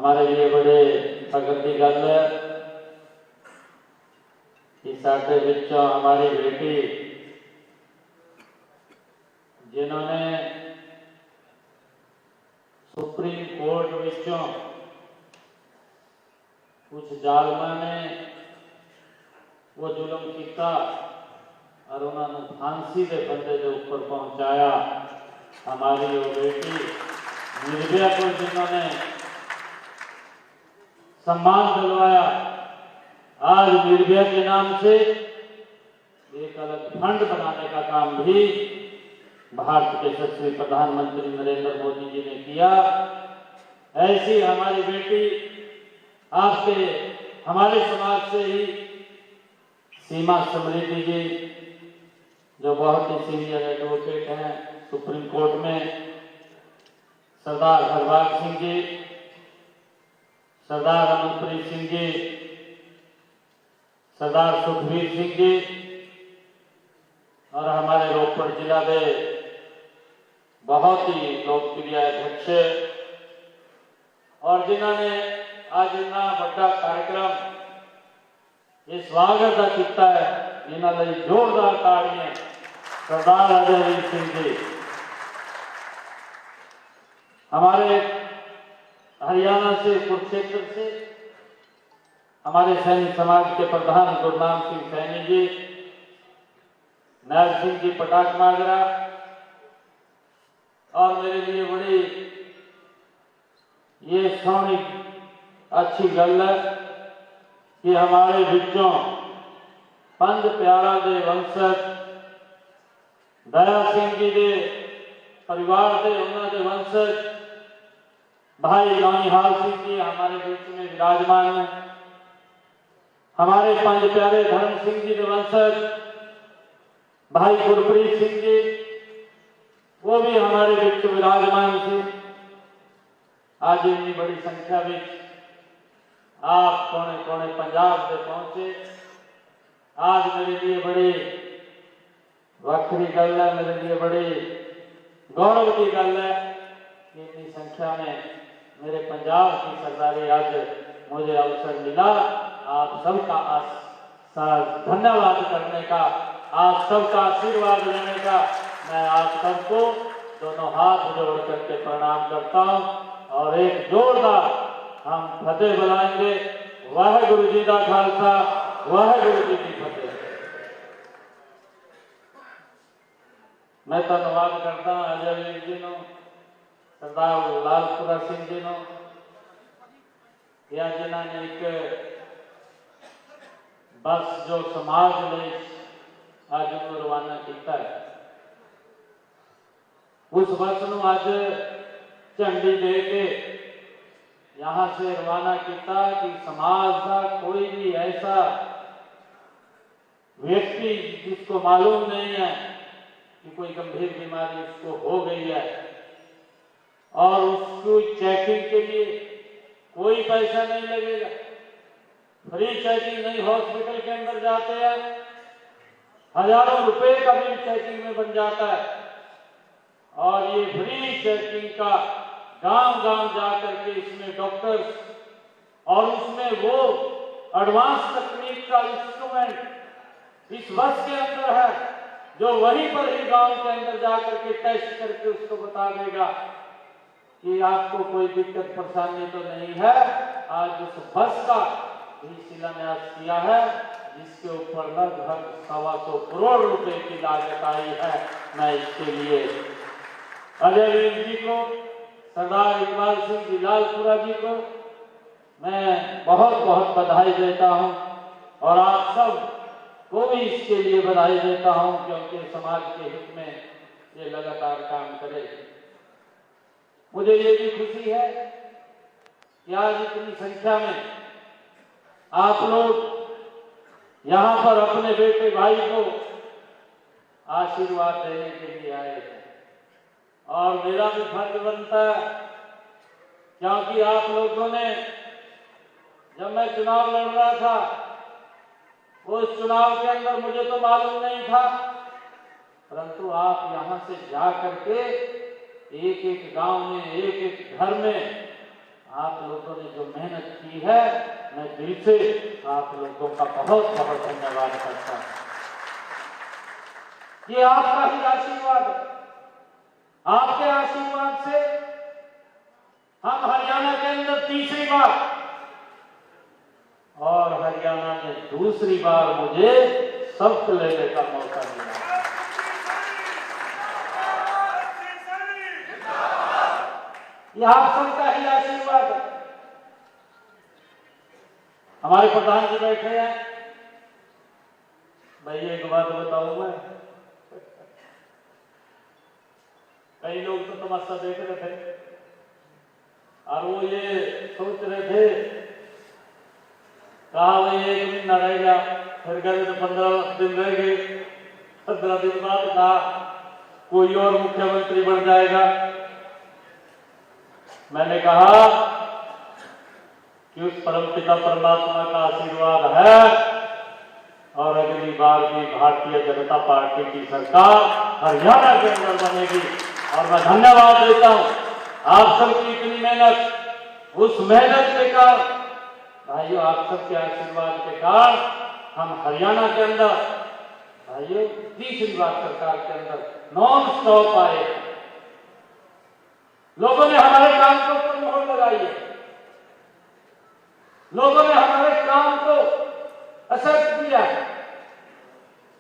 हमारे लिए बड़े फख्र की गल है कि साडे विचों हमारी बेटी जिन्होंने सुप्रीम कोर्ट विचों कुछ जालमा ने वो जुल्म किया और उन्होंने फांसी के बंदे के ऊपर पहुंचाया। हमारी वो बेटी निर्भया को जिन्होंने सम्मान दिलवाया, आज निर्भया के नाम से एक अलग फंड बनाने का काम भी भारत के यशस्वी प्रधानमंत्री नरेंद्र मोदी जी ने किया। ऐसी हमारी बेटी आपके हमारे समाज से ही सीमा समृद्धि जी, जो बहुत ही सीनियर एडवोकेट हैं सुप्रीम कोर्ट में, सरदार हरबाज सिंह जी, सरदार अमनप्रीत सिंह जी, सरदार सुखबीर सिंह जी और हमारे रोपड़ जिला के बहुत ही लोकप्रिय अध्यक्ष और जिन्होंने आज इतना बड़ा कार्यक्रम ये स्वागत का किया है, इन्होंने जोरदार ताड़ियां सरदार अजयवीर सिंह जी। हमारे हरियाणा से कुरुक्षेत्र से हमारे सैनिक समाज के प्रधान गुरनाम सिंह सैनी जी, नैब सिंह जी पटाक माजरा, और मेरे लिए बड़ी ये सोहनी अच्छी गल है कि हमारे विचों पंज प्यारा के वंशज दया सिंह जी के परिवार के उन्होंने वंशज भाई नौनिहाल सिंह जी हमारे बीच में विराजमान हैं। हमारे पंज प्यारे धर्म सिंह जी के वंशज भाई गुरप्रीत सिंह जी, वो भी हमारे बीच विराजमान थे। आज इतनी बड़ी संख्या में आप कोने कोने पंजाब से पहुंचे। आज मेरे लिए बड़ी वक्री गल है, मेरे लिए बड़ी गौरव की गल है कि इतनी संख्या में मेरे पंजाब की सरदारी आज मुझे अवसर मिला। आप सबका धन्यवाद करने का, आप सबका आशीर्वाद लेने का मैं आप सबको दोनों हाथ जोड़ करके प्रणाम करता हूं और एक जोरदार हम फतेह बुलाएंगे। वाहेगुरु जी का खालसा, वाहेगुरु जी की फतेह। मैं धन्यवाद करता हूं अजयवीर जी नो, सरदार लालपुरा सिंह जी नो, या जिन्होंने एक बस जो समाज ने आज रवाना किया है, उस बस को आज झंडी दे के यहाँ से रवाना किया कि समाज का कोई भी ऐसा व्यक्ति जिसको मालूम नहीं है कि कोई गंभीर बीमारी उसको हो गई है और उसको चेकिंग के लिए कोई पैसा नहीं लगेगा, फ्री चेकिंग नहीं, हॉस्पिटल के अंदर जाते हैं हजारों रुपए का बिल चेकिंग में बन जाता है और ये फ्री चेकिंग का गांव गांव जाकर के इसमें डॉक्टर्स और उसमें वो एडवांस तकनीक का इंस्ट्रूमेंट इस बस के अंदर है जो वहीं पर ही गांव के अंदर जाकर के टेस्ट करके उसको बता देगा कि आपको कोई दिक्कत परेशानी तो नहीं है। आज उस बस का भी शिलान्यास किया है जिसके ऊपर लगभग 125 करोड़ रुपए की लागत आई है। मैं इसके लिए अजयवीर जी को, सरदार इकबाल सिंह जी लालपुरा जी को मैं बहुत बहुत बधाई देता हूं और आप सब को भी इसके लिए बधाई देता हूं क्योंकि समाज के हित में ये लगातार काम करे। मुझे ये भी खुशी है कि आज इतनी संख्या में आप लोग यहाँ पर अपने बेटे भाई को आशीर्वाद देने के लिए आए हैं और मेरा भी फर्ज बनता है क्योंकि आप लोगों ने, जब मैं चुनाव लड़ रहा था उस चुनाव के अंदर मुझे तो मालूम नहीं था, परंतु आप यहाँ से जा करके एक एक गांव में, एक एक घर में आप लोगों ने जो मेहनत की है, मैं दिल से आप लोगों का बहुत बहुत धन्यवाद करता हूं। ये आपका ही आशीर्वाद है। आपके आशीर्वाद से हम हरियाणा के अंदर तीसरी बार और हरियाणा में दूसरी बार मुझे शपथ लेने का मौका मिला। यह आप सबका ही आशीर्वाद है। हमारे प्रधान जी बैठे हैं। भाई एक बात बताऊं मैं, कई लोग तो तमाशा देख रहे थे और वो ये सोच रहे थे, कहा भाई 1 महीना रह गया, फिर गए तो 15 दिन रह गए, 15 दिन बाद कहा कोई और मुख्यमंत्री बन जाएगा। मैंने कहा कि उस परमपिता परमात्मा का आशीर्वाद है और अगली बार भी भारतीय जनता पार्टी की सरकार हरियाणा के अंदर बनेगी। और मैं धन्यवाद देता हूं आप सबकी इतनी मेहनत, उस मेहनत के कारण भाइयों, आप सबके आशीर्वाद के कारण हम हरियाणा के अंदर भाइयों तीसरी बार सरकार के अंदर नॉन स्टॉप आए। लोगों ने हमारे काम के ऊपर मोहर लगाई है, लोगों ने हमारे काम को एक्सेप्ट किया है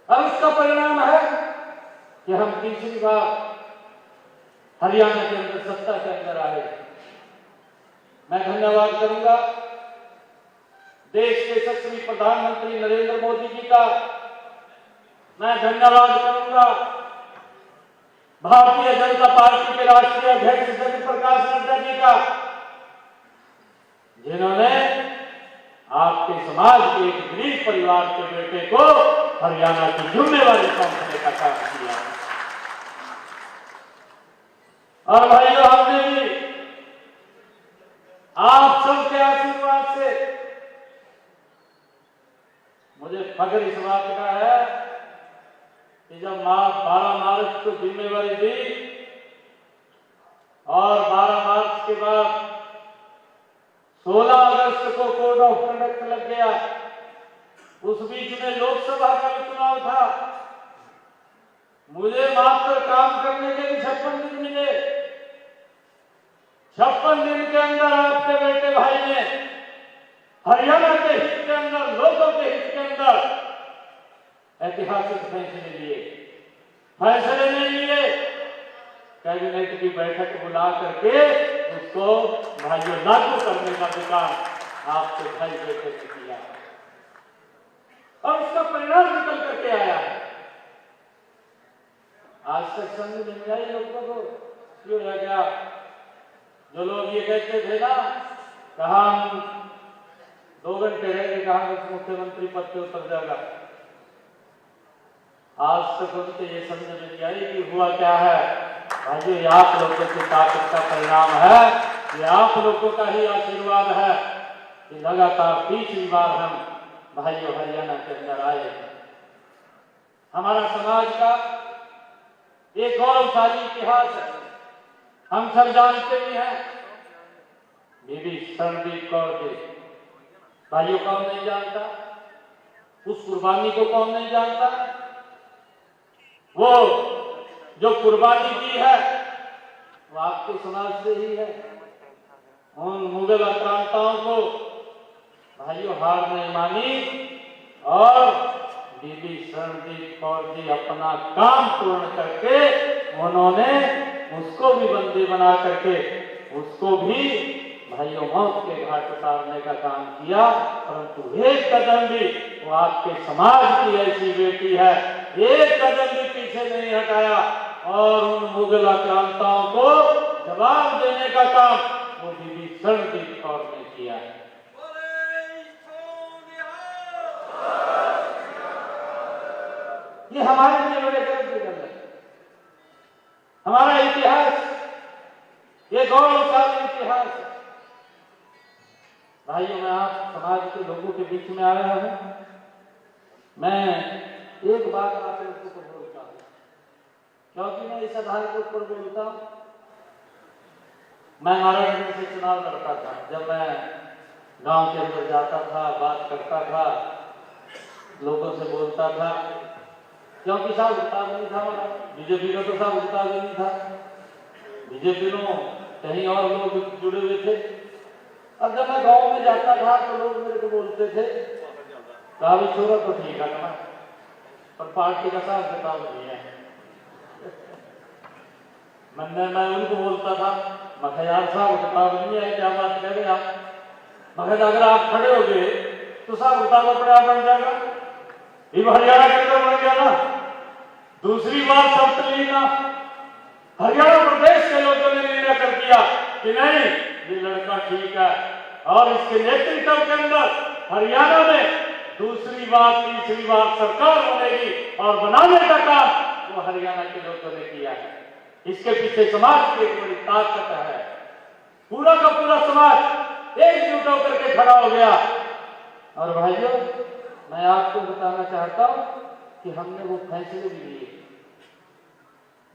और उसका परिणाम है कि हम तीसरी बार हरियाणा के अंदर सत्ता के अंदर आए। मैं धन्यवाद करूंगा देश के यशस्वी प्रधानमंत्री नरेंद्र मोदी जी का। मैं धन्यवाद करूंगा भारतीय जनता पार्टी के राष्ट्रीय अध्यक्ष जगत प्रकाश नड्डा जी का, जिन्होंने आपके समाज के एक गरीब परिवार के बेटे को हरियाणा की जिम्मेवारी सौंपने का काम किया। और भाइयों, हमने भी आप सबके आशीर्वाद से, मुझे फख्र इस बात का है कि जब 12 मार्च को जिम्मेवारी दी और 12 मार्च के बाद 16 अगस्त को कोड ऑफ कंडक्ट लग गया, उस बीच में लोकसभा का भी चुनाव था। मुझे मात्र काम करने के लिए 56 दिन मिले। 56 दिन के अंदर आपके बेटे भाई ने हरियाणा के हित के अंदर, लोगों के हित के अंदर ऐतिहासिक फैसले लिए। फैसले नहीं लिए, कैबिनेट की बैठक बुला करके उसको भाइयों लागू करने का भी काम आपके भाई बेटे ने किया और उसका परिणाम निकल करके आया है। आज तक समझ नहीं आई लोगों को क्यों रह गया। जो लोग ये कहते थे ना, कहा हम 2 घंटे रहेंगे, कहा मुख्यमंत्री पद पे उतर जाएगा। आज तक उनको ये समझ नहीं आई कि हुआ क्या है। भाइयों, ये आप लोगों की ताकत का परिणाम है, ये आप लोगों का ही आशीर्वाद है कि लगातार तीसरी बार हम भाइयों हरियाणा के अंदर आए। हमारा समाज का एक गौरवशाली इतिहास है, हम सब जानते भी हैं। बीबी शरणदीप कौर जी, भाइयों कौन नहीं जानता, उस कुर्बानी को कौन नहीं जानता। वो जो कुर्बानी दी है वो आपके समाज से ही है। उन मुगल आक्रांताओं को भाइयों हार नहीं मानी और बीबी शरणदीप कौर जी अपना काम पूर्ण करके उन्होंने उसको भी बंदी बना करके उसको भी भाइयों मौत के घाट उतारने का काम किया। परंतु एक कदम भी वो आपके समाज की ऐसी बेटी है, एक कदम भी पीछे नहीं हटाया और उन मुगल आक्रांताओं को जवाब देने का काम वो बीबी शरणदीप कौर ने किया है। ये हमारे लिए बड़े गर्व की बात है। हमारा इतिहास ये गौरवशाली इतिहास है। भाइयों, मैं आप समाज के लोगों के बीच में आया हूं। मैं एक बात आप लोगों को बोलता हूं, क्योंकि मैं इस आधार के ऊपर बोलता हूं मैं नारायणगढ़ से चुनाव लड़ता था। जब मैं गांव के अंदर जाता था, बात करता था, लोगों से बोलता था, क्योंकि साहब उतना नहीं था हमारा, बीजेपी का तो साहब उतना नहीं था। बीजेपी में कहीं और लोग जुड़े हुए थे। अब जब मैं गांव में जाता था तो लोग मेरे को बोलते थे, कहा भी छोरा तो ठीक है ना, पर पार्टी का साथ किताब नहीं है। मैं उनको बोलता था, मैं यार साहब किताब नहीं है, क्या बात कह रहे आप? मगर अगर आप खड़े हो गए तो साहब किताब अपने आप बन जाएगा। ये हरियाणा के अंदर बन गया ना। दूसरी बात सब लेना, हरियाणा प्रदेश के लोगों ने निर्णय कर दिया कि नहीं, ये लड़का ठीक है, और इसके नेतृत्व के अंदर हरियाणा में दूसरी बार तीसरी बार सरकार बनेगी और बनाने का काम वो हरियाणा के लोगों ने किया है। इसके पीछे समाज की एक बड़ी ताकत है। पूरा का पूरा समाज एकजुट होकर के खड़ा हो गया। और भाइयों, मैं आपको बताना चाहता हूं कि हमने वो फैसले भी लिए।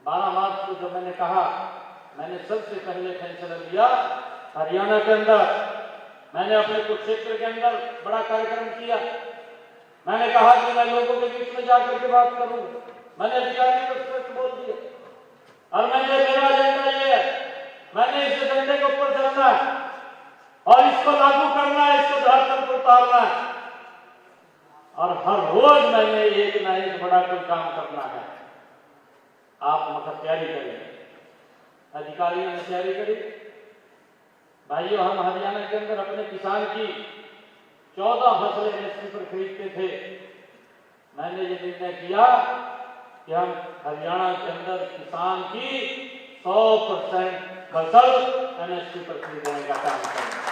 12 मार्च को जब मैंने कहा, मैंने सबसे पहले फैसला लिया हरियाणा के अंदर, मैंने अपने कुछ क्षेत्र के अंदर बड़ा कार्यक्रम किया। मैंने कहा कि मैं लोगों के बीच में जाकर के बात करूं। मैंने अधिकारियों को स्पष्ट बोल दिया, और मेरा एजेंडा ये है, मैंने इस एजेंडे के ऊपर चलना है और इसको लागू करना है, इसको धरातल पर उतारना है, और हर रोज मैंने एक ना एक बड़ा कोई काम करना है। आप मतलब तैयारी करें। अधिकारियों ने तैयारी करी। भाइयों, हम हरियाणा के अंदर अपने किसान की 14 फसलें एमएसपी पर खरीदते थे। मैंने ये निर्णय किया कि हम हरियाणा के अंदर किसान की 100% फसल एमएसपी पर खरीदने का काम करेंगे।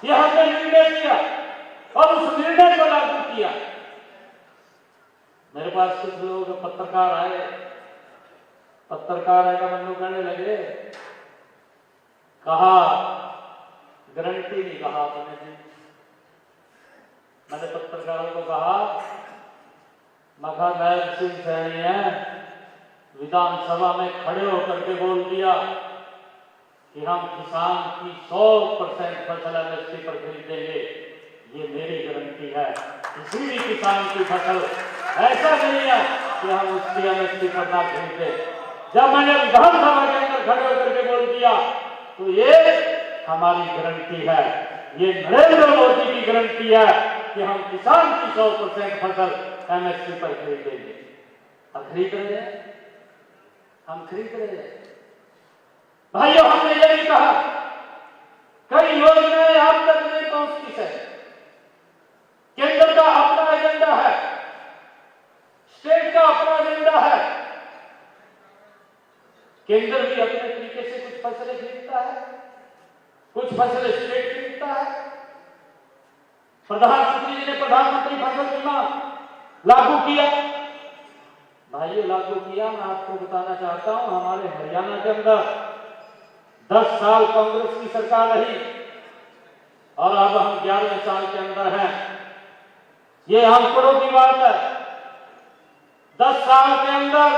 यह हमने निर्णय किया और उस निर्णय को लागू किया। मेरे पास कुछ लोग पत्रकार आए, पत्रकार आएगा मन कहने लगे, कहा गारंटी नहीं कहा आपने जी। मैंने पत्रकारों को कहा, मखा नायब सिंह सैनी है, विधानसभा में खड़े होकर के बोल दिया कि हम किसान की 100% फसल एमएसपी पर खरीदेंगे। ये मेरी गारंटी है। किसी भी किसान की फसल ऐसा नहीं है कि हम उसकी एमएसपी पर ना खरीदे। जब मैंने विधानसभा के अंदर खड़े होकर के बोल दिया तो ये हमारी गारंटी है, ये नरेंद्र मोदी की गारंटी है कि हम किसान की 100% फसल एमएसपी पर खरीदेंगे। अब खरीद रहे हैं, हम खरीद रहे हैं। भाइयों, हमने ये भी कहा, कई योजनाएं आप तक नहीं पहुंचती है। केंद्र का अपना एजेंडा है, स्टेट का अपना एजेंडा है। केंद्र भी अपने तरीके से कुछ फसलें खरीदता है, कुछ फसलें स्टेट खरीदता है। प्रधानमंत्री जी ने प्रधानमंत्री फसल बीमा लागू किया। भाइयों, लागू किया। मैं आपको बताना चाहता हूं, हमारे हरियाणा के अंदर 10 साल कांग्रेस की सरकार रही और अब हम 11वें साल के अंदर हैं। ये आंकड़ों की बात है। 10 साल के अंदर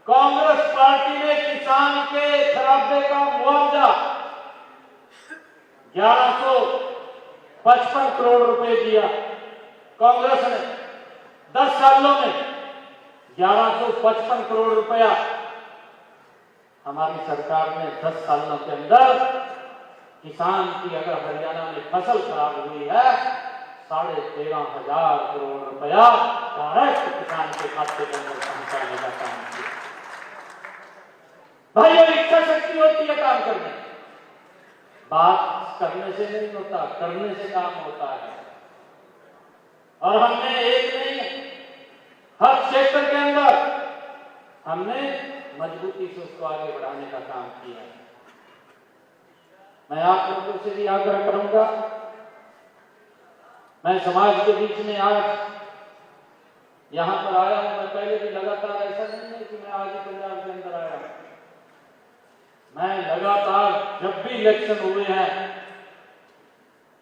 कांग्रेस पार्टी ने किसान के खराबे का मुआवजा 1155 करोड़ रुपए दिया। कांग्रेस ने 10 सालों में 1155 करोड़ रुपया हमारी सरकार ने 10 सालों के अंदर किसान की, अगर हरियाणा में फसल खराब हुई है, 13,500 करोड़ रुपया डायरेक्ट किसान के खाते के अंदर पहुंचाने का काम किया। भाइयों, इच्छा शक्ति होती है काम करने, बात करने से नहीं होता, करने से काम होता है। और हमने एक नहीं, हर क्षेत्र के अंदर हमने मजबूती से उसको आगे बढ़ाने का काम किया है। मैं आप लोगों से भी आग्रह करूंगा, मैं समाज के बीच में आज यहां पर आया हूं। मैं पहले भी लगातार, ऐसा नहीं है कि मैं आज ही पंजाब के अंदर आया हूं। मैं लगातार जब भी इलेक्शन हुए हैं,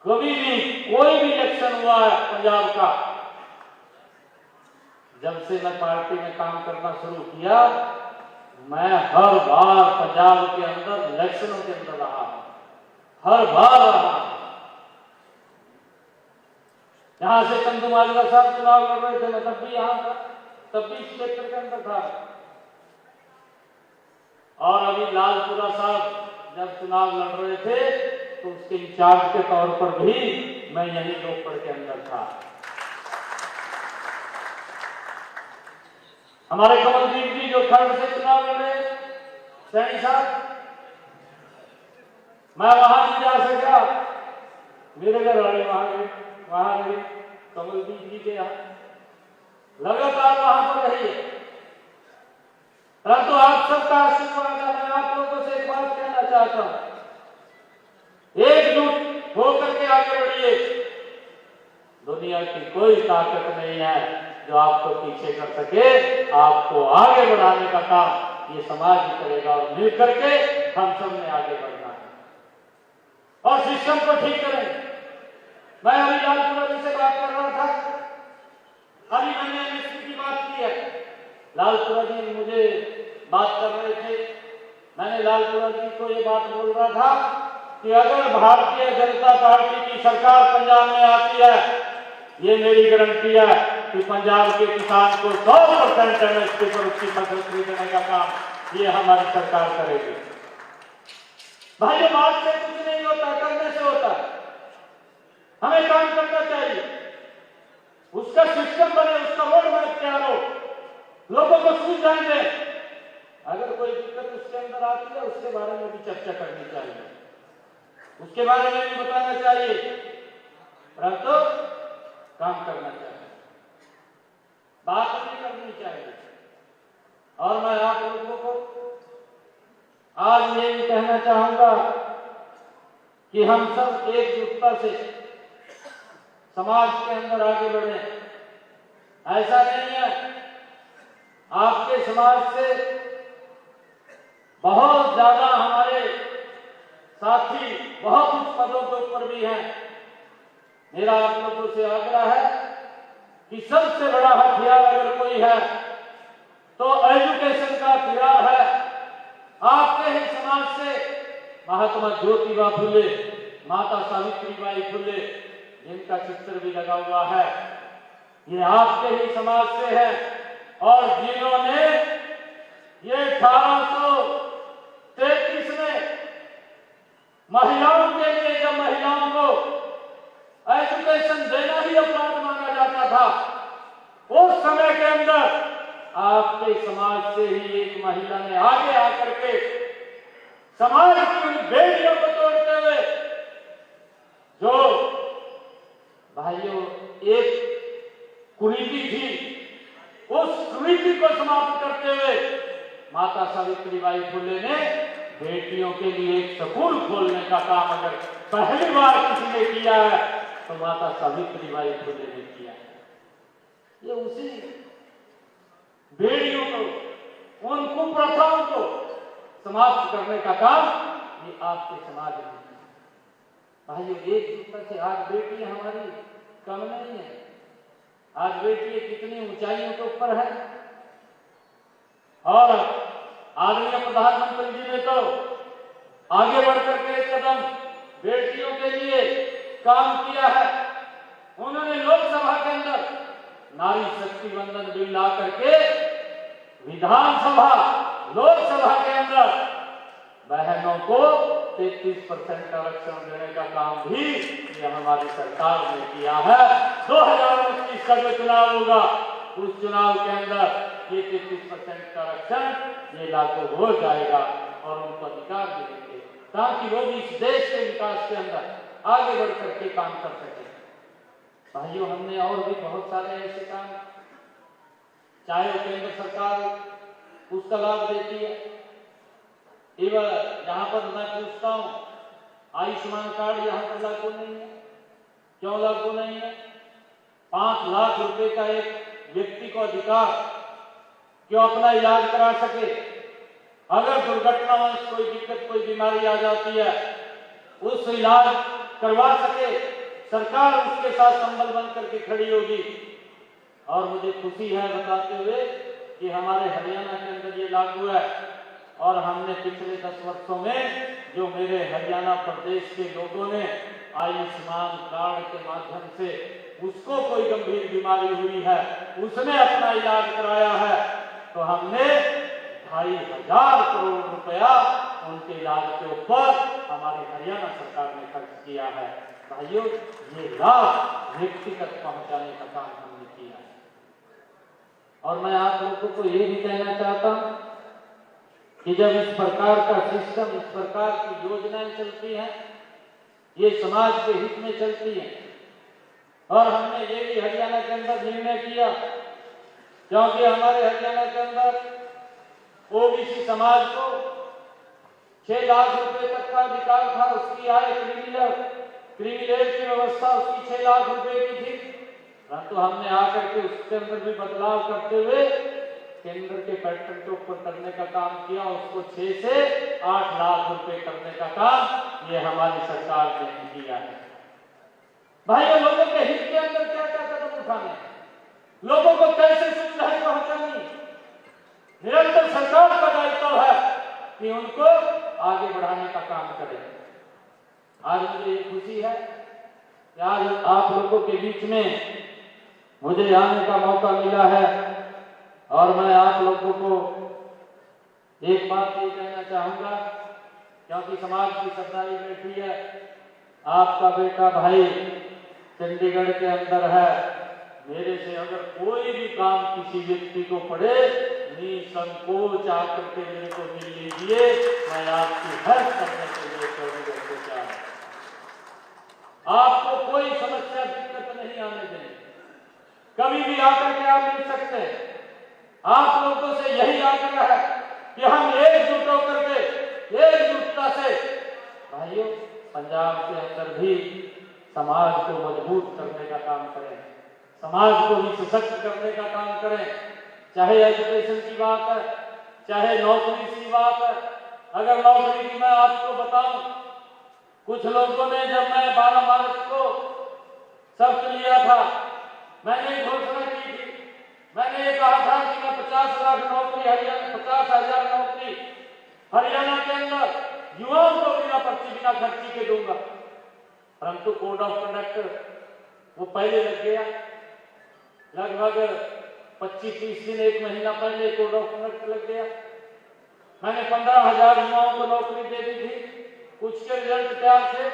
कभी भी कोई भी इलेक्शन हुआ है पंजाब का, जब से मैं पार्टी में काम करना शुरू किया, मैं हर बार पंजाब के अंदर इलेक्शनों के अंदर रहा हूं, हर बार रहा हूं। यहां से चंदूमाजरा साहब चुनाव लड़ रहे थे, मैं तब भी यहां था, तब भी इस क्षेत्र के अंदर था। और अभी लालपुरा साहब जब चुनाव लड़ रहे थे तो उसके इंचार्ज के तौर पर भी मैं यहीं रोपड़ के अंदर था। हमारे कमलदीप जी जो खंड से चुनाव लड़े, सैनी साहब, मैं वहां नहीं जा सका, मेरे घर वाले वहां गए कमलदीप जी के यहाँ लगातार वहां पर रही है। परंतु आप सबका आशीर्वाद है। मैं आप लोगों से एक बात कहना चाहता हूं, एकजुट होकर के आगे बढ़िए। दुनिया की कोई ताकत नहीं है जो आपको पीछे कर सके। आपको आगे बढ़ाने का काम ये समाज ही करेगा और मिलकर के हम सब ने आगे बढ़ना है और सिस्टम को ठीक करेंगे। मैं अभी लालपुरा जी से बात कर रहा था, अभी मैंने एमएसपी की बात की है। लालपुरा जी मुझे बात कर रहे थे, मैंने लालपुरा जी को ये बात बोल रहा था कि अगर भारतीय जनता पार्टी की सरकार पंजाब में आती है, ये मेरी गारंटी है कि पंजाब के किसान को 100% एमएसपी पर उसकी फसल खरीदने का काम ये हमारी सरकार करेगी। भाई बात से कुछ नहीं होता, करने से होता है। हमें काम करना चाहिए, उसका सिस्टम बने, उसका रोड मैप तैयार हो, लोगों को सुविधाएं दें। अगर कोई दिक्कत उसके अंदर आती है उसके बारे में भी चर्चा करनी चाहिए, उसके बारे में भी बताना चाहिए, परंतु काम करना चाहिए, बात नहीं करनी चाहिए। और मैं आप लोगों को आज ये भी कहना चाहूंगा कि हम सब एकजुटता से समाज के अंदर आगे बढ़े। ऐसा नहीं है, आपके समाज से बहुत ज्यादा हमारे साथी बहुत उच्च पदों के ऊपर भी हैं। मेरा आप लोगों से आग्रह है कि सबसे बड़ा हथियार अगर कोई है तो एजुकेशन का हथियार है। आपके ही समाज से महात्मा ज्योतिबा फुले, माता सावित्रीबाई फुले, जिनका चित्र भी लगा हुआ है, ये आपके ही समाज से है और जिन्होंने ये 1833 में महिलाओं के लिए, जब महिलाओं को एजुकेशन देना ही अपराध माना जाता था, उस समय के अंदर आपके समाज से ही एक महिला ने आगे आकर के समाज की उन बेड़ियों को तोड़ते हुए, जो भाइयों एक कुरीति थी, उस कुरीति को समाप्त करते हुए माता सावित्रीबाई फुले ने बेटियों के लिए एक स्कूल खोलने का काम अगर पहली बार किसी ने किया है तो माता सावित्रीबाई फुले ने किया है। ये उसी बेड़ियों को, उन कुप्रथाओं को समाप्त करने का काम ये आपके समाज में है। भाइयों एक दूसरे से आज बेटी हमारी कम नहीं है, आज बेटी कितनी ऊंचाइयों के ऊपर है। और आदरणीय प्रधानमंत्री जी ने तो आगे बढ़कर के एक कदम बेटियों के लिए काम किया है। उन्होंने लोकसभा के अंदर नारी शक्ति वंदन बिल ला करके विधानसभा, लोकसभा के अंदर बहनों को 33% आरक्षण देने का काम भी ये हमारी सरकार ने किया है। 2029 का जो चुनाव होगा उस चुनाव के अंदर ये 33% का आरक्षण ये लागू हो जाएगा और उनको अधिकार मिलेंगे ताकि वो भी इस देश के विकास के अंदर आगे बढ़ करके काम कर सके। भाइयों हमने और भी बहुत सारे ऐसे काम, चाहे वो केंद्र सरकार उसका लाभ देती है, एवं यहाँ पर मैं पूछता हूँ आयुष्मान कार्ड यहाँ पर लागू नहीं है, क्यों लागू नहीं है? 5 लाख रुपए का एक व्यक्ति को अधिकार क्यों अपना इलाज करा सके, अगर दुर्घटनावश कोई दिक्कत, कोई बीमारी आ जाती है, उस इलाज करवा सके, सरकार उसके साथ संबल बन करके खड़ी होगी। और मुझे खुशी है बताते हुए कि हमारे हरियाणा के अंदर ये लागू है और हमने पिछले 10 वर्षों में जो मेरे हरियाणा प्रदेश के लोगों ने आयुष्मान कार्ड के माध्यम से उसको कोई गंभीर बीमारी हुई है उसने अपना इलाज कराया है, तो हमने 2,500 करोड़ रुपया उनके इलाज के ऊपर हमारी हरियाणा सरकार ने खर्च किया है। भाइयों, ये लाभ व्यक्तिगत पहुंचाने का काम हमने किया है। और मैं आप लोगों को ये भी कहना चाहता हूं कि जब इस प्रकार का सिस्टम, इस प्रकार की योजनाएं चलती हैं, ये समाज के हित में चलती हैं। और हमने ये भी हरियाणा के अंदर निर्णय किया, क्योंकि हमारे हरियाणा के अंदर ओबीसी समाज को 6 लाख रुपए तक का अधिकार था, उसकी आय क्रिमिलेज की व्यवस्था उसकी 6 लाख रुपए की थी, परंतु हमने आकर के उसके अंदर भी बदलाव करते हुए केंद्र के पैटर्न के ऊपर करने का काम किया, उसको 6 से 8 लाख रुपए करने का काम ये हमारी सरकार ने किया है। भाइयों, लोगों के हित के अंदर क्या क्या कदम उठाने, लोगों को कैसे सुविधाएं पहुंचानी, निरंतर सरकार का दायित्व है कि उनको आगे बढ़ाने का काम करें। आज मुझे ये खुशी है कि आज आप लोगों के बीच में मुझे आने का मौका मिला है, और मैं आप लोगों को एक बात ये कहना चाहूंगा, क्योंकि समाज की सरदारी बैठी है, आपका बेटा भाई चंडीगढ़ के अंदर है, मेरे से अगर कोई भी काम किसी व्यक्ति को पड़े, निसंकोच आकर के मेरे को मिल लीजिए, मैं आपकी हेल्प करने के लिए चंडीगढ़ से जा रहा हूं। आपको कोई समस्या दिक्कत नहीं आने देंगे, कभी भी आकर के आप मिल सकते हैं। आप लोगों से यही आग्रह है कि हम एकजुट होकर के, एकजुटता से भाइयों पंजाब के अंदर भी समाज को मजबूत करने का काम करें, समाज को भी सशक्त करने का काम करें। चाहे एजुकेशन की बात है, चाहे नौकरी की बात है। अगर नौकरी की मैं आपको बताऊं, कुछ लोगों ने जब मैं 12 मार्च को शपथ लिया था, मैंने घोषणा की थी, मैंने ये कहा था कि मैं 50 लाख नौकरी हरियाणा, 50,000 नौकरी हरियाणा के अंदर युवाओं को बिना पर्ची बिना खर्ची के दूंगा। परंतु कोड ऑफ कंडक्ट वो पहले लग गया, लगभग 25-30 दिन, 1 महीना पहले कोड ऑफ कंडक्ट लग गया। मैंने 15,000 युवाओं को नौकरी दे दी थी, कुछ के रिजल्ट तैयार थे,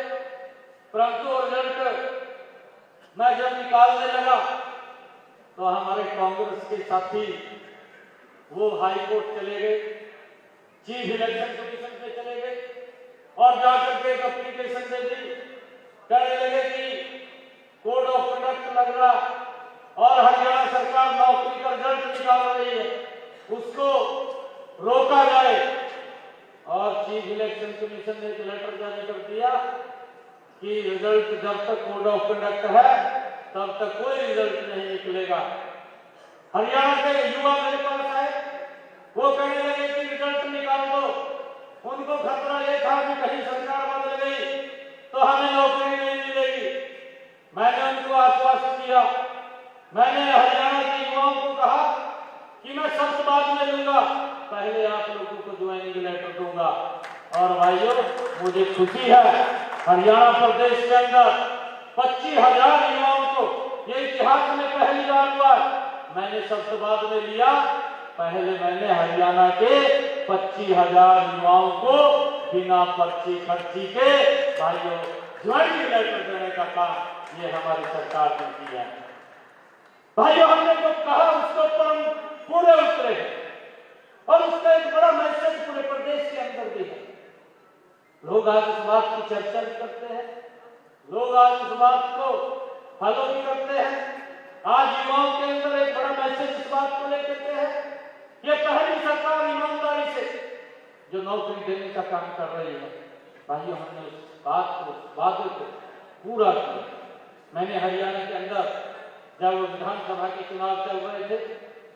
परंतु रिजल्ट मैं जब निकालने लगा तो हमारे कांग्रेस के साथी वो हाई कोर्ट चले गए, चीफ इलेक्शन कमीशन पे चले गए और जाकर के एक एप्लीकेशन दे दी, कहने लगे कि कोड ऑफ कंडक्ट लग रहा और हरियाणा सरकार नौकरी का रिजल्ट निकाल रही है, उसको रोका जाए। और चीफ इलेक्शन कमीशन ने एक लेटर जारी कर दिया कि रिजल्ट जब तक कोड ऑफ कंडक्ट है तब तक कोई रिजल्ट नहीं निकलेगा। हरियाणा के युवा मेरे पास आए, वो कहने लगे कि रिजल्ट निकाल दो। उनको खतरा ये था कि कहीं सरकार बदल गई तो हमें नौकरी नहीं मिलेगी। मैंने उनको आश्वासन दिया, मैंने हरियाणा के युवाओं को कहा कि मैं शब्द बाद में लूंगा, पहले आप लोगों को ज्वाइनिंग लेटर दूंगा। और भाइयों, मुझे खुशी है हरियाणा प्रदेश के अंदर 25,000 युवाओं को, ये इतिहास में पहली बार हुआ, मैंने शब्द बाद में लिया। पहले मैंने हरियाणा के 25,000 युवाओं को बिना पर्ची खर्ची के भाइयों ज्वाइनिंग लेटर देने का काम ये हमारी सरकार ने किया है। भाइयों, हमने जो कहा उसके ऊपर हम पूरे उतरे हैं और उसका एक बड़ा मैसेज पूरे प्रदेश के अंदर भी है। लोग आज इस बात की चर्चा भी करते हैं, लोग आज इस बात को फॉलो भी करते हैं। आज युवाओं के अंदर एक बड़ा मैसेज इस बात को लेकर के है, ये पहली सरकार ईमानदारी से जो नौकरी देने का काम कर रही है। भाइयों, हमने उस बात को, उस वादे को पूरा किया। मैंने हरियाणा के अंदर जब विधानसभा के चुनाव चल रहे थे,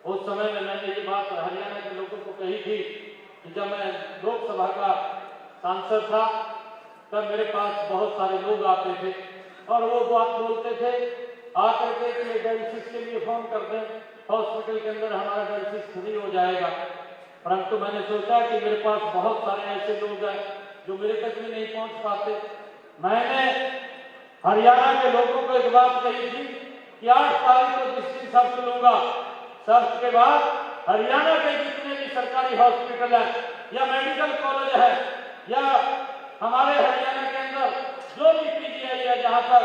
उस समय में मैंने ये बात हरियाणा के लोगों को कही थी कि जब मैं लोकसभा का सांसद था तब मेरे पास बहुत सारे लोग आते थे और वो बात बोलते थे आकर के डायलिसिस के लिए फोन कर दें, हॉस्पिटल के अंदर हमारा डायलिसिस फ्री हो जाएगा। परंतु मैंने सोचा कि मेरे पास बहुत सारे ऐसे लोग हैं जो मेरे तक भी नहीं पहुंच पाते। मैंने हरियाणा के लोगों को एक बात कही थी कि 8 तारीख को जिस दिन शर्त लूंगा, शर्त के बाद हरियाणा के जितने भी सरकारी हॉस्पिटल है या मेडिकल कॉलेज है या हमारे हरियाणा के अंदर जो भी पीजीआई है जहां पर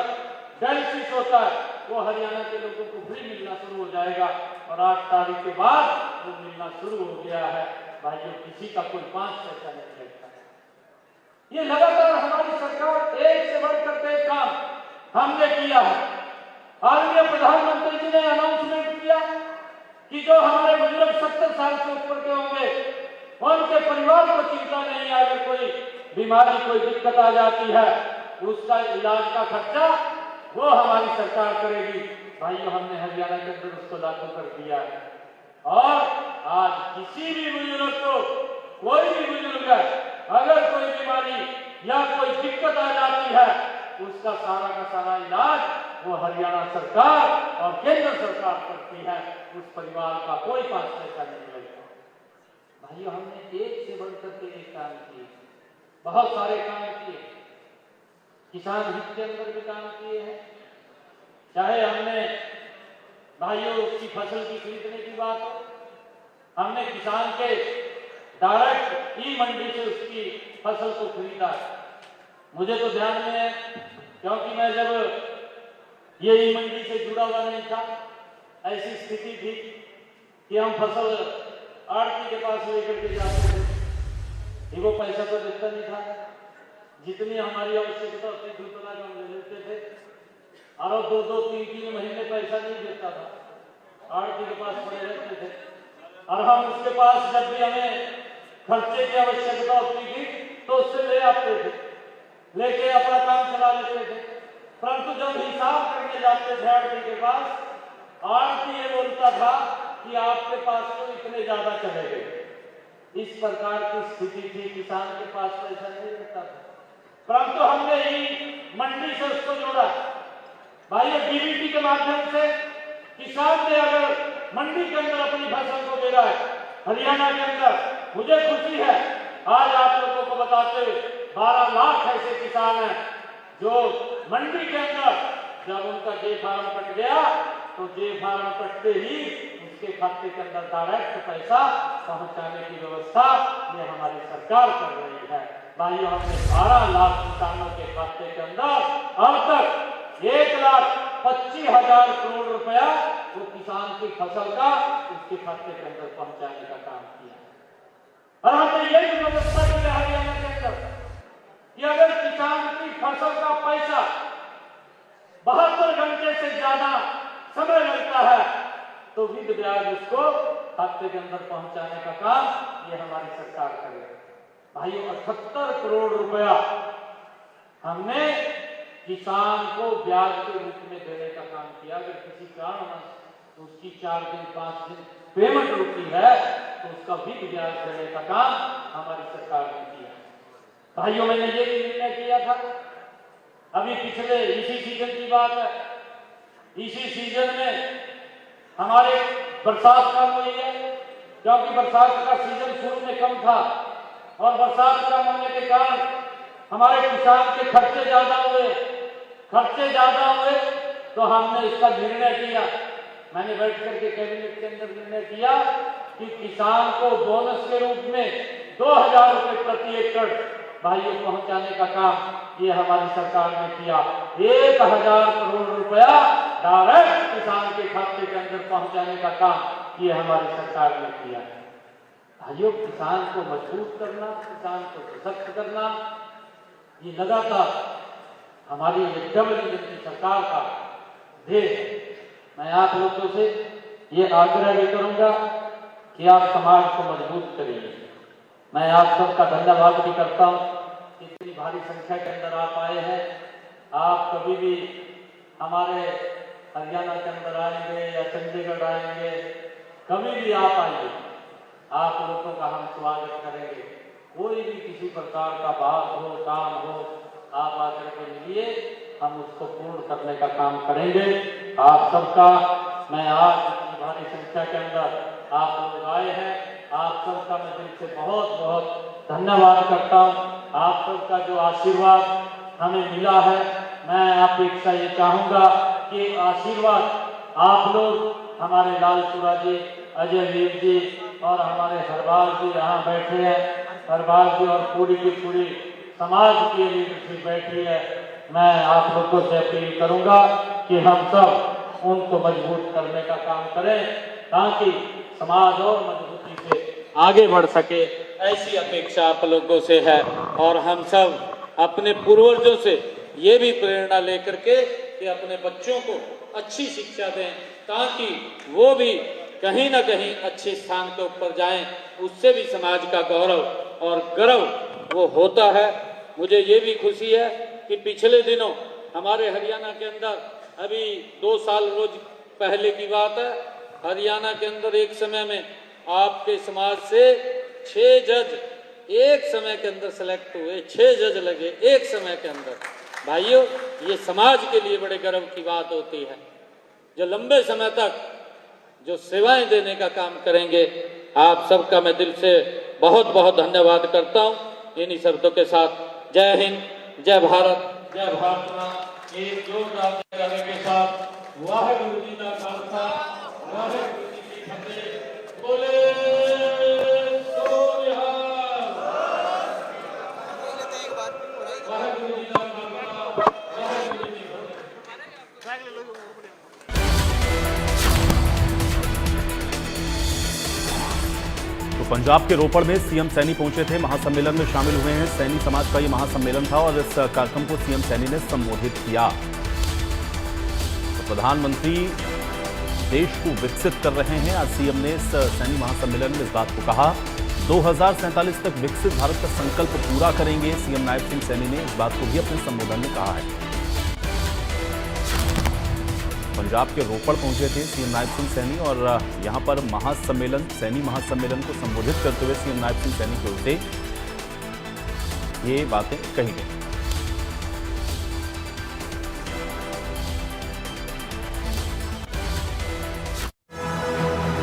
डायलिसिस होता है, वो हरियाणा के लोगों को फ्री मिलना शुरू हो जाएगा। और 8 तारीख के बाद वो मिलना शुरू हो गया है। भाइयों, किसी का कोई 5 पैसा नहीं लगता। ये लगातार हमारी सरकार एक से बढ़कर एक काम हमने किया है। आदरणीय प्रधानमंत्री जी ने अनाउंसमेंट किया कि जो हमारे बुजुर्ग 70 साल से ऊपर के होंगे उनके परिवार को चिंता नहीं है, अगर कोई बीमारी कोई दिक्कत आ जाती है उसका इलाज का खर्चा वो हमारी सरकार करेगी। भाइयों, हमने हरियाणा के अंदर उसको लागू कर दिया है। और आज किसी भी बुजुर्ग को, कोई भी बुजुर्ग है, अगर कोई बीमारी या कोई दिक्कत आ जाती है उसका सारा का सारा इलाज वो हरियाणा सरकार और केंद्र सरकार करती है। उस परिवार का कोई 5 पैसा नहीं लगता। भाइयों, हमने एक से बढ़कर के एक काम किए, बहुत सारे काम किए, किसान हित के अंदर भी काम किए हैं। चाहे हमने भाइयों उसकी फसल की खरीदने की बात हो, हमने किसान के डायरेक्ट ई मंडी से उसकी फसल को खरीदा। मुझे तो ध्यान में है क्योंकि मैं जब ये ई मंडी से जुड़ा हुआ नहीं था, ऐसी स्थिति थी कि हम फसल आड़ती के पास लेकर के जाते थे, वो पैसा तो देता नहीं था, जितनी हमारी आवश्यकता होती थी उतना हम ले लेते थे, और 2-2, 3-3 महीने पैसा नहीं देता था, आड़ती के पास पड़े रहते थे। और हम उसके पास जब भी हमें खर्चे की आवश्यकता होती थी तो उससे ले आते थे, लेके अपना काम चला लेते थे। परंतु जब हिसाब करने जाते थे आड़ती के पास, आड़ती ये बोलता था कि आपके पास तो इतने ज्यादा चले गए। इस प्रकार की स्थिति थी, किसान के पास पैसा नहीं रहता था। परंतु हमने ही मंडी से उसको जोड़ा। भाइयों, डीबीटी के माध्यम से किसान ने अगर मंडी के अंदर अपनी फसल को बेचा है हरियाणा के अंदर, मुझे खुशी है आज आप लोगों को बताते हुए 12 लाख ऐसे किसान हैं जो मंडी के अंदर जब उनका जे फार्म कट गया तो जे फार्म कटते ही उसके खाते के अंदर डायरेक्ट पैसा पहुंचाने की व्यवस्था ये हमारी सरकार कर रही है। भाइयों, हमने 12 लाख किसानों के खाते के अंदर अब तक 1,25,000 करोड़ रुपया वो किसान की फसल का उसके खाते के अंदर पहुंचाने का काम किया। और हमने ये भी व्यवस्था की है हरियाणा के अंदर कि अगर किसान की फसल का पैसा 72 घंटे से ज्यादा समय लगता है तो विद ब्याज उसको खाते के अंदर पहुंचाने का काम ये हमारी सरकार करेगी। भाइयों, 78 करोड़ रुपया हमने किसान को ब्याज के रूप में देने का काम किया। अगर किसी कारणवश उसकी 4 दिन 5 दिन पेमेंट रुकी है तो उसका विद ब्याज देने का काम हमारी सरकार ने किया। भाइयों, मैंने ये भी निर्णय किया था, अभी पिछले इसी सीजन की बात है, इसी सीजन में हमारे बरसात कम हुई है क्योंकि बरसात का सीजन शुरू में कम था और बरसात कम होने के कारण हमारे किसान के खर्चे ज्यादा हुए तो हमने इसका निर्णय किया। मैंने बैठ करके कैबिनेट के अंदर निर्णय किया कि किसान को बोनस के रूप में 2,000 रुपए प्रति एकड़ भाइयों पहुंचाने का काम ये हमारी सरकार ने किया। 1,000 करोड़ रुपया डायरेक्ट किसान के खाते के अंदर पहुंचाने का काम ये हमारी सरकार ने किया। भाइयों, किसान को मजबूत करना, किसान को सशक्त करना, ये लगातार हमारी डबल इंजन की सरकार का ध्येय। मैं आप लोगों से ये आग्रह भी करूंगा कि आप समाज को मजबूत करिए। मैं आप सबका धन्यवाद भी करता हूँ, इतनी भारी संख्या के अंदर आप आए हैं। आप कभी भी हमारे हरियाणा के अंदर आएंगे या चंडीगढ़ आएंगे, कभी भी आप आइए, आप लोगों का हम स्वागत करेंगे। कोई भी किसी प्रकार का बात हो, काम हो, आप आकर के मिलिए, हम उसको पूर्ण करने का काम करेंगे। आप सबका मैं आज इतनी भारी संख्या के अंदर आप लोग आए हैं, आप सबका मैं दिल से बहुत बहुत धन्यवाद करता हूँ। आप सबका जो आशीर्वाद हमें मिला है, मैं अपेक्षा ये चाहूँगा कि आशीर्वाद आप लोग, हमारे लालपुरा जी, अजय वीर जी और हमारे हरबाल जी यहाँ बैठे हैं, हरबाल जी और पूरी की पूरी समाज की लीडरशिप बैठी है। मैं आप लोगों से अपील करूंगा कि हम सब उनको मजबूत करने का काम करें ताकि समाज और मजबूती से आगे बढ़ सके, ऐसी अपेक्षा आप लोगों से है। और हम सब अपने पूर्वजों से ये भी प्रेरणा लेकर के कि अपने बच्चों को अच्छी शिक्षा दें ताकि वो भी कहीं ना कहीं अच्छे स्थान के ऊपर जाएं, उससे भी समाज का गौरव और गर्व वो होता है। मुझे ये भी खुशी है कि पिछले दिनों हमारे हरियाणा के अंदर, अभी 2 साल रोज पहले की बात है, हरियाणा के अंदर एक समय में आपके समाज से 6 जज एक समय के अंदर सेलेक्ट हुए, 6 जज लगे एक समय के अंदर। भाइयों, ये समाज के लिए बड़े गर्व की बात होती है, जो लंबे समय तक जो सेवाएं देने का काम करेंगे। आप सबका मैं दिल से बहुत बहुत धन्यवाद करता हूं। इन्हीं शब्दों के साथ जय हिंद, जय भारत, जय भारत मां। एक जोरदार जयकारे के साथ वाहेगुरु जी का खालसा, वाहेगुरु जी की फतेह। बोले सो निहाल। वाहेगुरु जी का खालसा, वाहेगुरु जी की फतेह। तो पंजाब के रोपड़ में सीएम सैनी पहुंचे थे, महासम्मेलन में शामिल हुए हैं। सैनी समाज का ये महासम्मेलन था और इस कार्यक्रम को सीएम सैनी ने संबोधित किया। तो प्रधानमंत्री देश को विकसित कर रहे हैं। आज सीएम ने इस सैनी महासम्मेलन में इस बात को कहा। 2047 तक विकसित भारत का संकल्प पूरा करेंगे। सीएम नायब सिंह सैनी ने इस बात को भी अपने संबोधन में कहा है। पंजाब के रोपड़ पहुंचे थे सीएम नायब सिंह सैनी और यहां पर महासम्मेलन, सैनी महासम्मेलन को संबोधित करते हुए सीएम नायब सिंह सैनी की ओर से ये बातें कही गई।